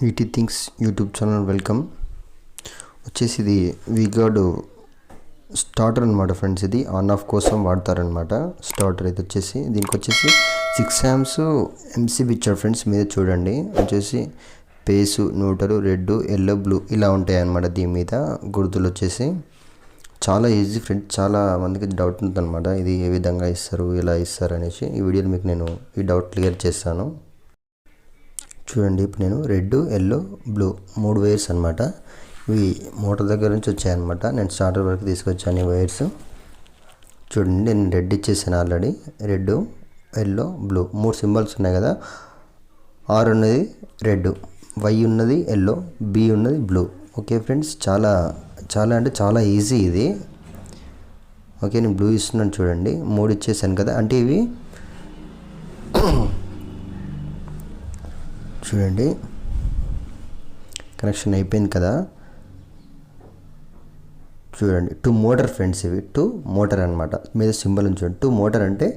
ఈటీ things YouTube channel welcome. వచ్చేసి ఇది V-Guard starter అనమాట ఫ్రెండ్స్. ఇది ఆన్ ఆఫ్ కోసం వాడతారనమాట స్టార్టర్. ఇది వచ్చేసి దీనికి వచ్చేసి 6 amps ఎంసీబీ ఇచ్చారు ఫ్రెండ్స్. మీద చూడండి వచ్చేసి face, neutral, red, yellow, blue ఇలా ఉంటాయి అన్నమాట. దీని మీద గుర్తులు వచ్చేసి చాలా ఈజీ ఫ్రెండ్స్. చాలా మందికి డౌట్ ఉంటుందన్నమాట, ఇది ఏ విధంగా ఇస్తారు, ఎలా ఇస్తారు అనేసి. ఈ వీడియోలో మీకు నేను ఈ డౌట్ క్లియర్ చేస్తాను. చూడండి, ఇప్పుడు నేను రెడ్, ఎల్లో, బ్లూ 3 వైర్స్ అనమాట. ఇవి మోటార్ దగ్గర నుంచి వచ్చాయన్నమాట. నేను స్టార్టర్ వరకు తీసుకొచ్చాను ఈ వైర్స్. చూడండి, నేను రెడ్ ఇచ్చేసాను already. Red, yellow, blue 3 symbols ఉన్నాయి కదా. ఆర్ ఉన్నది రెడ్, వై ఉన్నది ఎల్లో, బి ఉన్నది బ్లూ. ఓకే ఫ్రెండ్స్, చాలా చాలా అంటే చాలా ఈజీ ఇది. ఓకే, నేను బ్లూ ఇస్తున్నాను చూడండి. 3 ఇచ్చేసాను కదా. అంటే ఇవి చూడండి కనెక్షన్ అయిపోయింది కదా. చూడండి 2 మోటార్ ఫ్రెండ్స్. ఇవి 2 మోటార్ అనమాట. మీద సింబల్ చూడండి. 2 మోటార్ అంటే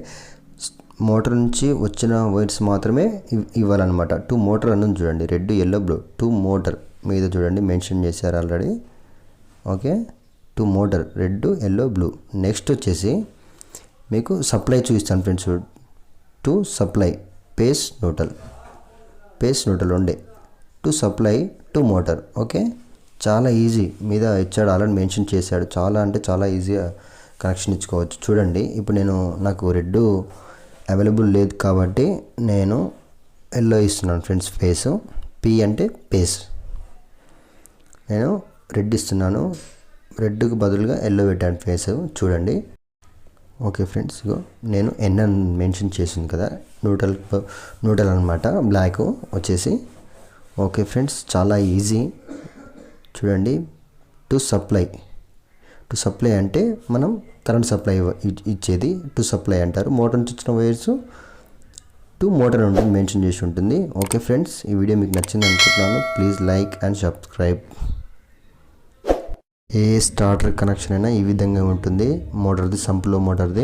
మోటార్ నుంచి వచ్చిన వైర్స్ మాత్రమే ఇవ్వాలన్నమాట. 2 మోటార్ అన్నది చూడండి, రెడ్, ఎల్లో, బ్లూ 2 మోటార్ మీద చూడండి మెన్షన్ చేశారు already. Okay, 2 motor red, yellow, blue. Next వచ్చేసి మీకు సప్లై చూపిస్తాను ఫ్రెండ్స్. 2 సప్లై పేస్ న్యూట్రల్ ఉండే 2 సప్లై 2 మోటార్. ఓకే, చాలా ఈజీ. మీద ఇచ్చాడు ఆల్రెడీ మెన్షన్ చేశాడు. చాలా అంటే చాలా ఈజీగా కనెక్షన్ ఇచ్చుకోవచ్చు. చూడండి, ఇప్పుడు నాకు రెడ్ అవైలబుల్ లేదు కాబట్టి నేను ఎల్లో ఇస్తున్నాను ఫ్రెండ్స్. పేస్, పి అంటే పేస్. నేను రెడ్ ఇస్తున్నాను. రెడ్కి బదులుగా ఎల్లో పెట్టాను ఫేస్. చూడండి. ఓకే ఫ్రెండ్స్, ఇగో నేను ఎన్ అని మెన్షన్ చేసింది కదా. న్యూట్రల్ అనమాట, బ్లాక్ వచ్చేసి. ఓకే ఫ్రెండ్స్, చాలా ఈజీ. చూడండి, టు సప్లై అంటే మనం కరెంట్ సప్లై ఇచ్చేది టు సప్లై అంటారు. మోటార్ నుంచి వచ్చిన వైర్స్ 2 మోటార్ ఉంటుంది మెన్షన్ చేసి ఉంటుంది. ఓకే ఫ్రెండ్స్, ఈ వీడియో మీకు నచ్చింది అనుకుంటున్నాను. Please like and subscribe. A starter connection అయినా ఈ విధంగా ఉంటుంది. మోటార్ది, సంపులో మోటార్ది.